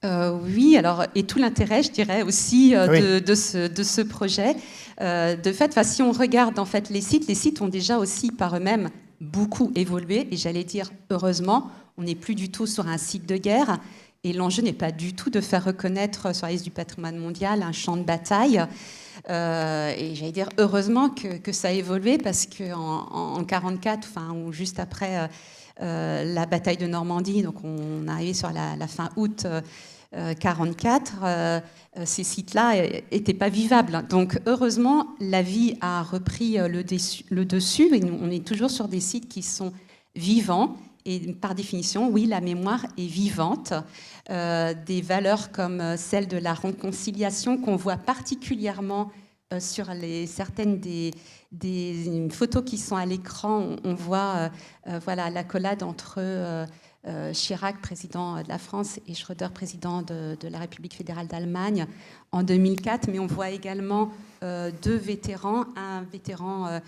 Oui, alors, et tout l'intérêt, je dirais, aussi de ce projet. De fait, si on regarde en fait, les sites ont déjà aussi par eux-mêmes beaucoup évolué. Et j'allais dire, heureusement, on n'est plus du tout sur un site de guerre. Et l'enjeu n'est pas du tout de faire reconnaître sur la liste du patrimoine mondial un champ de bataille. Et j'allais dire heureusement que ça a évolué, parce qu'en 1944, ou juste après la bataille de Normandie, donc on est arrivé sur la fin août 1944, ces sites-là n'étaient pas vivables. Donc heureusement, la vie a repris le dessus, et on est toujours sur des sites qui sont vivants. Et par définition, oui, la mémoire est vivante. Des valeurs comme celle de la réconciliation qu'on voit particulièrement sur certaines des photos qui sont à l'écran. On voit l'accolade entre Chirac, président de la France, et Schröder, président de la République fédérale d'Allemagne en 2004. Mais on voit également deux vétérans, un vétéran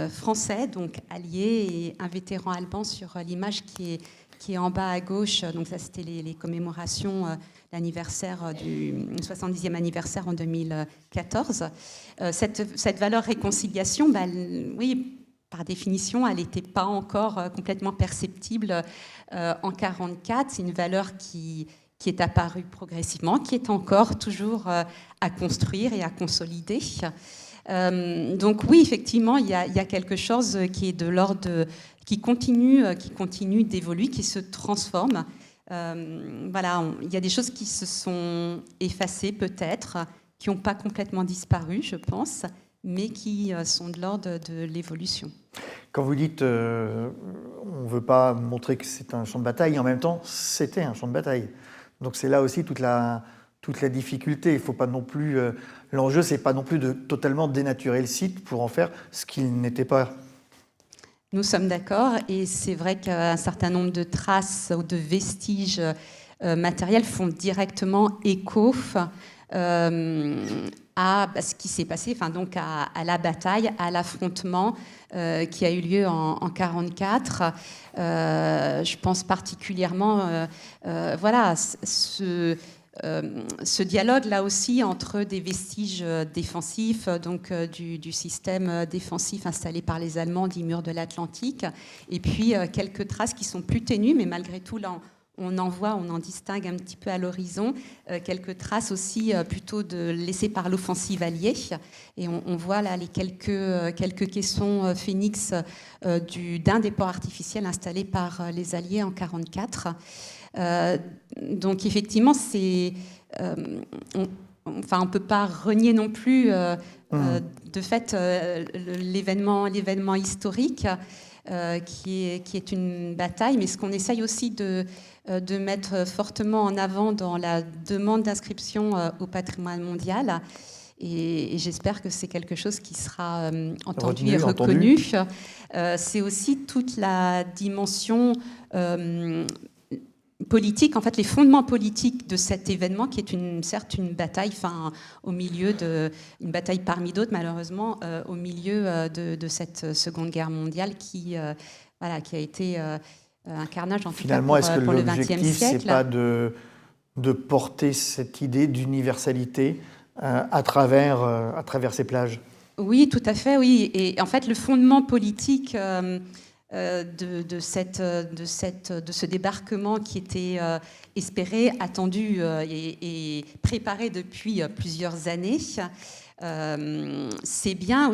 français, donc allié, et un vétéran allemand sur l'image qui est en bas à gauche. Donc ça, c'était les commémorations, l'anniversaire du 70e anniversaire en 2014. Cette valeur réconciliation, oui, par définition, elle n'était pas encore complètement perceptible en 1944. C'est une valeur qui est apparue progressivement, qui est encore toujours à construire et à consolider. Donc oui, effectivement, il y a quelque chose qui est de l'ordre qui continue d'évoluer, qui se transforme. Il y a des choses qui se sont effacées peut-être, qui n'ont pas complètement disparu, je pense, mais qui sont de l'ordre de l'évolution. Quand vous dites on ne veut pas montrer que c'est un champ de bataille, en même temps, c'était un champ de bataille. Donc c'est là aussi toute la difficulté. Il faut pas non plus. L'enjeu, c'est pas non plus de totalement dénaturer le site pour en faire ce qu'il n'était pas. Nous sommes d'accord, et c'est vrai qu'un certain nombre de traces ou de vestiges matériels font directement écho à ce qui s'est passé, donc à la bataille, à l'affrontement qui a eu lieu en 1944. Je pense particulièrement, ce dialogue là aussi entre des vestiges défensifs, donc du système défensif installé par les Allemands, dit mur de l'Atlantique, et puis quelques traces qui sont plus ténues, mais malgré tout là on en distingue un petit peu à l'horizon, quelques traces aussi plutôt laissées par l'offensive alliée. Et on voit là les quelques caissons Phénix d'un des ports artificiels installés par les Alliés en 1944. Donc effectivement, on ne peut pas renier non plus de fait l'événement historique qui est une bataille, mais ce qu'on essaye aussi de mettre fortement en avant dans la demande d'inscription au patrimoine mondial. Et j'espère que c'est quelque chose qui sera entendu et reconnu. C'est aussi toute la dimension politique, en fait, les fondements politiques de cet événement, qui est certes une bataille, au milieu une bataille parmi d'autres, malheureusement, au milieu de cette Seconde Guerre mondiale qui a été un carnage, en tout cas, pour le XXe siècle. Finalement, est-ce que l'objectif, c'est pas de porter cette idée d'universalité à travers ces plages? Oui, tout à fait, oui. Et en fait, le fondement politique de ce débarquement qui était espéré, attendu et préparé depuis plusieurs années, c'était bien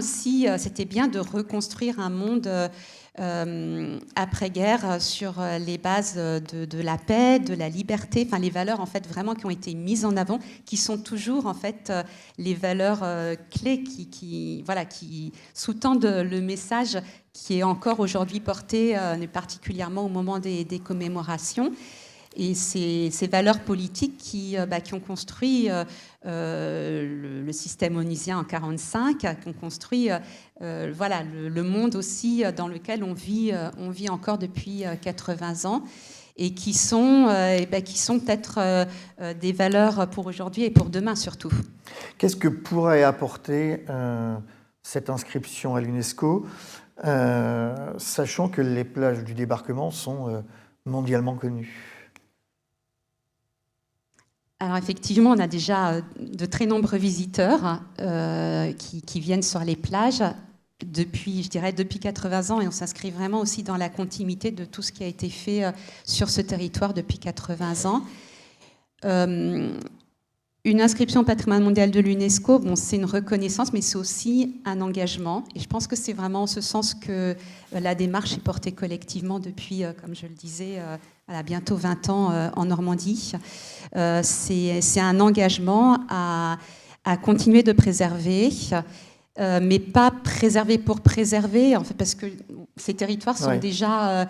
de reconstruire un monde après-guerre sur les bases de la paix, de la liberté, les valeurs en fait vraiment qui ont été mises en avant, qui sont toujours en fait les valeurs clés qui sous-tendent le message qui est encore aujourd'hui porté, particulièrement au moment des commémorations. Et ces valeurs politiques qui ont construit le système onusien en 1945, qui ont construit le monde aussi dans lequel on vit encore depuis 80 ans, et qui sont peut-être des valeurs pour aujourd'hui et pour demain surtout. Qu'est-ce que pourrait apporter cette inscription à l'UNESCO, sachant que les plages du débarquement sont mondialement connues? Alors effectivement, on a déjà de très nombreux visiteurs qui viennent sur les plages depuis 80 ans, et on s'inscrit vraiment aussi dans la continuité de tout ce qui a été fait sur ce territoire depuis 80 ans. Une inscription au patrimoine mondial de l'UNESCO, c'est une reconnaissance, mais c'est aussi un engagement. Et je pense que c'est vraiment en ce sens que la démarche est portée collectivement depuis, comme je le disais, bientôt 20 ans en Normandie. C'est un engagement à continuer de préserver, mais pas préserver pour préserver, en fait, parce que ces territoires sont déjà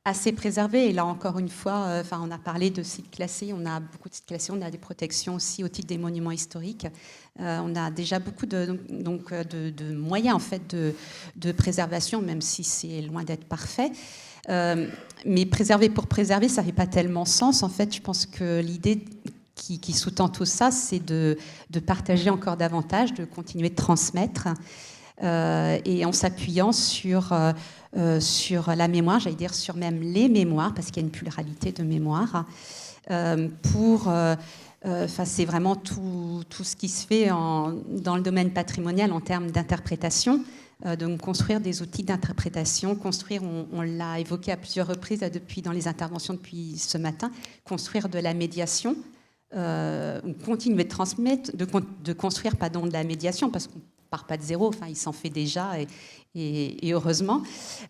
assez préservés. Et là, encore une fois, on a parlé de sites classés, on a beaucoup de sites classés, on a des protections aussi au titre des monuments historiques. On a déjà beaucoup de moyens en fait, de préservation, même si c'est loin d'être parfait. Mais préserver pour préserver, ça ne fait pas tellement sens. En fait, je pense que l'idée qui sous-tend tout ça, c'est de partager encore davantage, de continuer de transmettre, et en s'appuyant sur la mémoire, j'allais dire sur même les mémoires, parce qu'il y a une pluralité de mémoires, c'est vraiment tout ce qui se fait dans le domaine patrimonial en termes d'interprétation. Donc construire des outils d'interprétation, on l'a évoqué à plusieurs reprises dans les interventions depuis ce matin, construire de la médiation, continuer de transmettre, de construire de la médiation, parce qu'on ne part pas de zéro, il s'en fait déjà, et heureusement,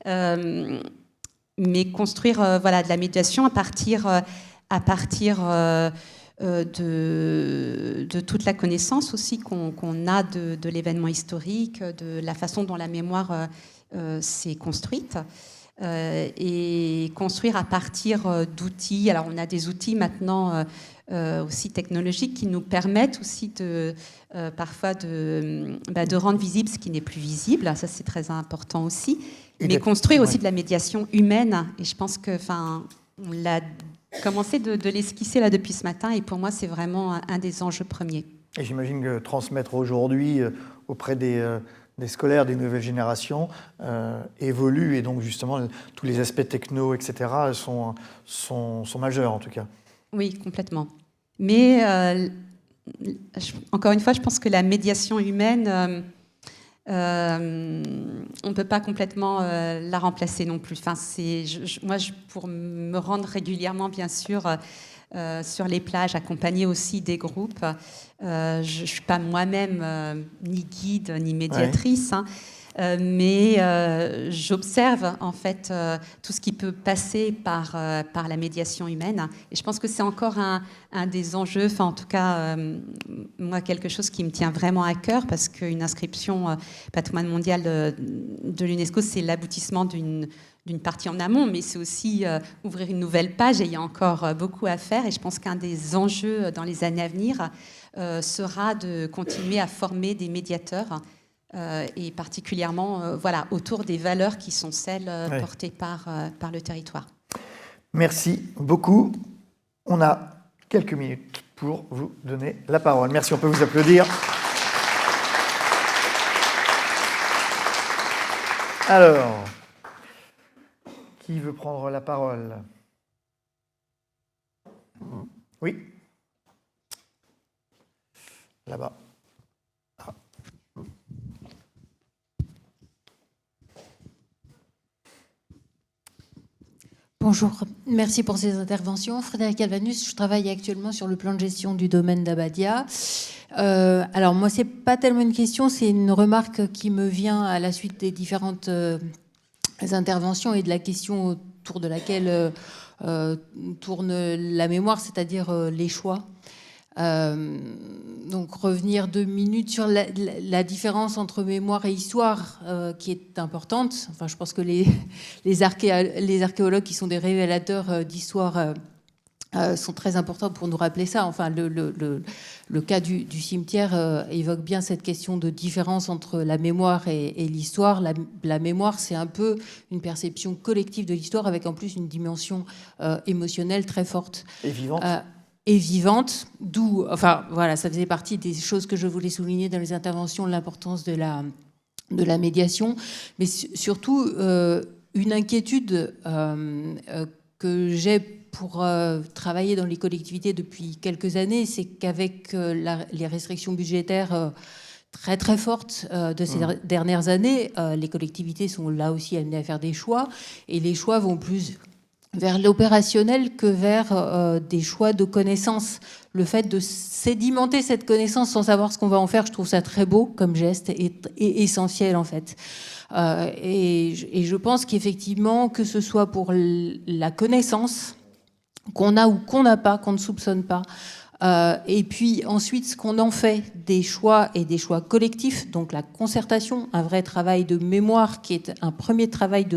mais construire de la médiation à partir de toute la connaissance aussi qu'on a de l'événement historique, de la façon dont la mémoire s'est construite. et construire à partir d'outils. Alors, on a des outils maintenant aussi technologiques qui nous permettent aussi parfois de rendre visible ce qui n'est plus visible. Ça, c'est très important aussi. Mais construire aussi de la médiation humaine. Et je pense que, on l'a commencé de l'esquisser là depuis ce matin. Et pour moi, c'est vraiment un des enjeux premiers. Et j'imagine que transmettre aujourd'hui auprès des scolaires, des nouvelles générations, évolue. Et donc, justement, tous les aspects techno, etc., sont majeurs, en tout cas. Oui, complètement. Mais, encore une fois, je pense que la médiation humaine, on ne peut pas complètement la remplacer non plus. Enfin, pour me rendre régulièrement, bien sûr, sur les plages, accompagner aussi des groupes. Je ne suis pas moi-même ni guide ni médiatrice, mais j'observe en fait tout ce qui peut passer par la médiation humaine. Et je pense que c'est encore un des enjeux, enfin en tout cas, moi, quelque chose qui me tient vraiment à cœur, parce qu'une inscription patrimoine mondial de l'UNESCO, c'est l'aboutissement d'une partie en amont, mais c'est aussi ouvrir une nouvelle page, et il y a encore beaucoup à faire. Et je pense qu'un des enjeux dans les années à venir sera de continuer à former des médiateurs, et particulièrement autour des valeurs qui sont celles portées par le territoire. Merci beaucoup. On a quelques minutes pour vous donner la parole. Merci, on peut vous applaudir. Alors, qui veut prendre la parole? Oui. Là-bas. Ah. Bonjour, merci pour ces interventions. Frédéric Alvanus, je travaille actuellement sur le plan de gestion du domaine d'Abadia. Alors moi, c'est pas tellement une question, c'est une remarque qui me vient à la suite des différentes interventions et de la question autour de laquelle tourne la mémoire, c'est-à-dire les choix. Donc revenir 2 minutes sur la différence entre mémoire et histoire, qui est importante. Enfin, je pense que les archéologues qui sont des révélateurs d'histoire sont très importants pour nous rappeler ça. Enfin, le cas du cimetière évoque bien cette question de différence entre la mémoire et l'histoire. La mémoire, c'est un peu une perception collective de l'histoire, avec en plus une dimension émotionnelle très forte. Et vivante. Et vivante, d'où, enfin voilà, ça faisait partie des choses que je voulais souligner dans les interventions, l'importance de la médiation, mais surtout une inquiétude que j'ai pour travailler dans les collectivités depuis quelques années, c'est qu'avec les restrictions budgétaires très très fortes de ces dernières années, les collectivités sont là aussi amenées à faire des choix, et les choix vont plus vers l'opérationnel que vers des choix de connaissances. Le fait de sédimenter cette connaissance sans savoir ce qu'on va en faire, je trouve ça très beau comme geste et essentiel en fait. Et je pense qu'effectivement, que ce soit pour la connaissance qu'on a ou qu'on n'a pas, qu'on ne soupçonne pas, et puis ensuite ce qu'on en fait des choix et des choix collectifs, donc la concertation, un vrai travail de mémoire qui est un premier travail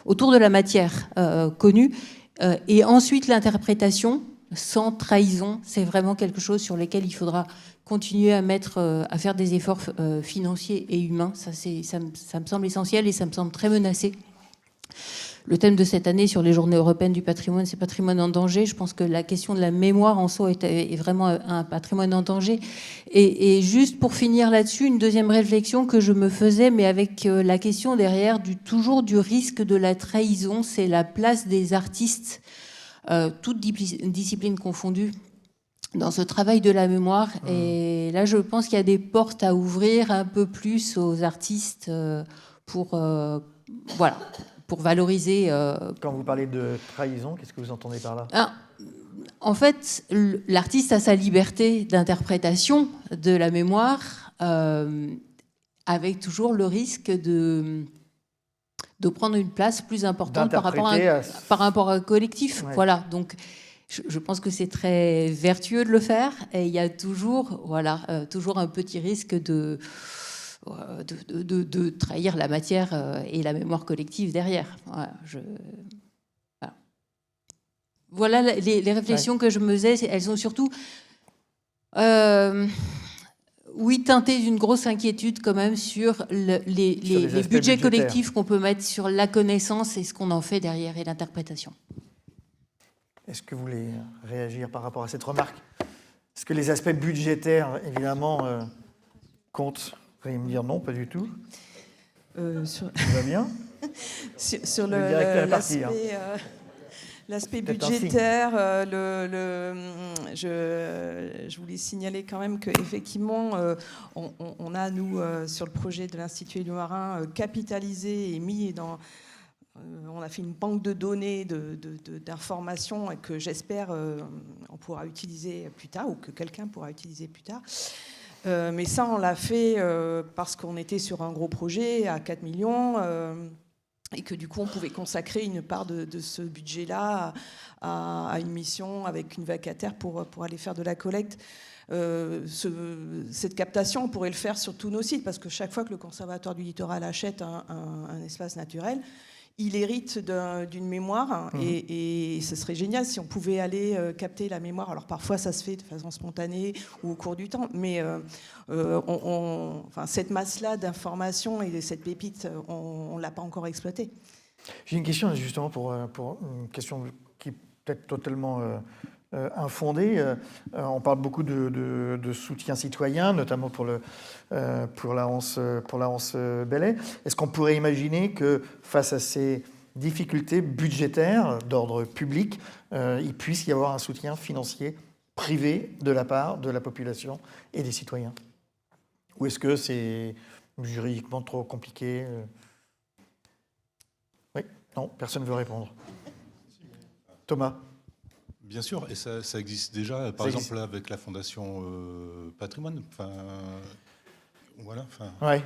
autour de la matière connue, et ensuite l'interprétation sans trahison, c'est vraiment quelque chose sur lequel il faudra continuer à faire des efforts financiers et humains. Ça me semble essentiel et ça me semble très menacé. Le thème de cette année sur les Journées européennes du patrimoine, c'est patrimoine en danger. Je pense que la question de la mémoire en soi est vraiment un patrimoine en danger. Et juste pour finir là-dessus, une deuxième réflexion que je me faisais, mais avec la question derrière toujours du risque de la trahison, c'est la place des artistes, toutes disciplines confondues, dans ce travail de la mémoire. Et là, je pense qu'il y a des portes à ouvrir un peu plus aux artistes pour valoriser... Quand vous parlez de trahison, qu'est-ce que vous entendez par là? En fait, l'artiste a sa liberté d'interprétation de la mémoire, avec toujours le risque de prendre une place plus importante par rapport à un collectif. Ouais. Voilà, donc je pense que c'est très vertueux de le faire, et il y a toujours un petit risque de trahir la matière et la mémoire collective derrière. Voilà les réflexions que je me faisais. Elles sont surtout, teintées d'une grosse inquiétude quand même sur les budgets collectifs qu'on peut mettre sur la connaissance et ce qu'on en fait derrière et l'interprétation. Est-ce que vous voulez réagir par rapport à cette remarque? Est-ce que les aspects budgétaires, évidemment, comptent? Vous allez me dire non, pas du tout. Ça va bien. Sur l'aspect budgétaire, je voulais signaler quand même qu'effectivement, on a, nous, sur le projet de l'Institut Éluard-Marin, capitalisé et mis dans... on a fait une banque de données, d'informations que j'espère on pourra utiliser plus tard, ou que quelqu'un pourra utiliser plus tard. Mais ça, on l'a fait parce qu'on était sur un gros projet à 4 millions et que du coup, on pouvait consacrer une part de ce budget-là à une mission avec une vacataire pour aller faire de la collecte. Cette captation, on pourrait le faire sur tous nos sites, parce que chaque fois que le Conservatoire du littoral achète un espace naturel, il hérite d'une mémoire, et ce serait génial si on pouvait aller capter la mémoire. Alors parfois ça se fait de façon spontanée ou au cours du temps, mais cette masse-là d'informations et cette pépite, on ne l'a pas encore exploitée. J'ai une question justement pour une question qui est peut-être totalement infondée. On parle beaucoup de soutien citoyen, notamment pour la Hanse Belley. Est-ce qu'on pourrait imaginer que face à ces difficultés budgétaires d'ordre public, il puisse y avoir un soutien financier privé de la part de la population et des citoyens? Ou est-ce que c'est juridiquement trop compliqué? Oui, non, personne ne veut répondre. Thomas? Bien sûr, et ça existe déjà, par exemple avec la Fondation Patrimoine. Ouais.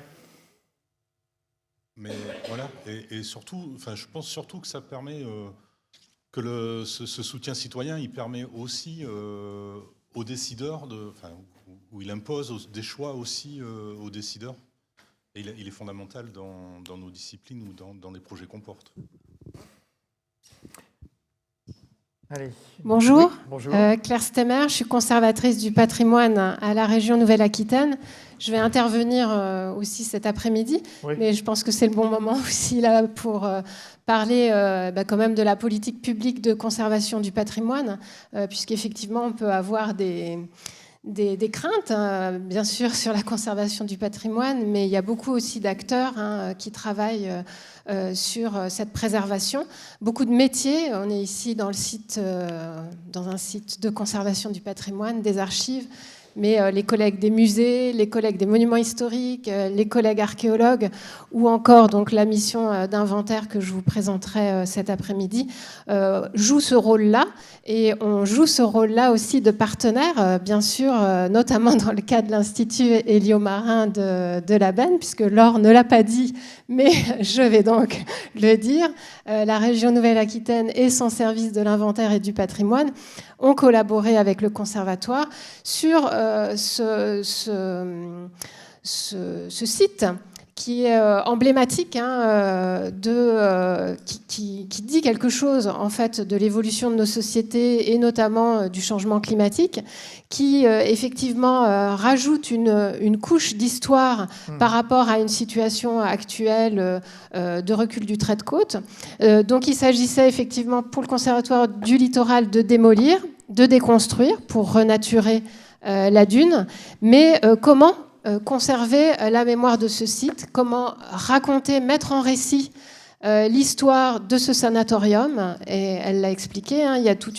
Mais voilà, et surtout, je pense surtout que ça permet que ce soutien citoyen, il permet aussi aux décideurs où il impose des choix aussi aux décideurs. Et il est fondamental dans nos disciplines ou dans les projets qu'on porte. Allez. Bonjour, oui, bonjour. Claire Stemmer, je suis conservatrice du patrimoine à la région Nouvelle-Aquitaine. Je vais intervenir aussi cet après-midi, mais je pense que c'est le bon moment aussi là pour parler quand même de la politique publique de conservation du patrimoine, puisqu'effectivement on peut avoir des craintes, bien sûr, sur la conservation du patrimoine, mais il y a beaucoup aussi d'acteurs qui travaillent sur cette préservation. Beaucoup de métiers. On est ici dans un site de conservation du patrimoine, des archives, mais les collègues des musées, les collègues des monuments historiques, les collègues archéologues, ou encore donc la mission d'inventaire que je vous présenterai cet après-midi, jouent ce rôle-là. Et on joue ce rôle-là aussi de partenaire, bien sûr, notamment dans le cas de l'Institut Éluard-Marin de la Benne, puisque Laure ne l'a pas dit, mais je vais donc le dire. La région Nouvelle-Aquitaine et son service de l'inventaire et du patrimoine ont collaboré avec le Conservatoire sur ce site qui est emblématique, qui dit quelque chose en fait de l'évolution de nos sociétés et notamment du changement climatique, qui effectivement rajoute une couche d'histoire par rapport à une situation actuelle de recul du trait de côte. Donc il s'agissait effectivement pour le Conservatoire du littoral de démolir, de déconstruire pour renaturer la dune, mais comment conserver la mémoire de ce site, comment raconter, mettre en récit l'histoire de ce sanatorium. Et elle l'a expliqué, il y a tout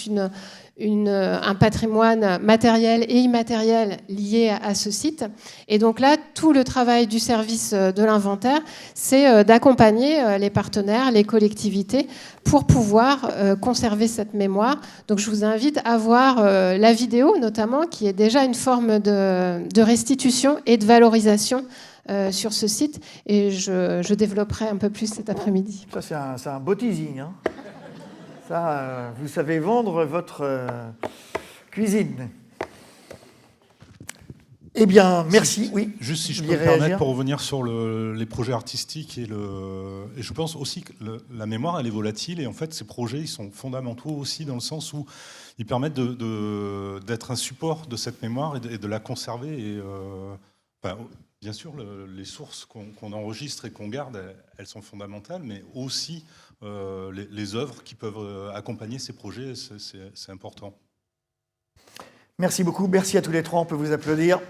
un patrimoine matériel et immatériel lié à ce site. Et donc là, tout le travail du service de l'inventaire, c'est d'accompagner les partenaires, les collectivités, pour pouvoir conserver cette mémoire. Donc je vous invite à voir la vidéo, notamment, qui est déjà une forme de restitution et de valorisation sur ce site. Et je développerai un peu plus cet après-midi. Ça, c'est un beau teasing, hein. Ça, vous savez vendre votre cuisine. Eh bien, merci. Oui. Juste si je Vous peux me vouliez permettre réagir pour revenir sur les projets artistiques et je pense aussi que la mémoire elle est volatile et en fait ces projets ils sont fondamentaux aussi dans le sens où ils permettent d'être un support de cette mémoire et de la conserver et bien sûr les sources qu'on enregistre et qu'on garde elles sont fondamentales mais aussi les œuvres qui peuvent accompagner ces projets c'est important. Merci beaucoup. Merci à tous les trois. On peut vous applaudir.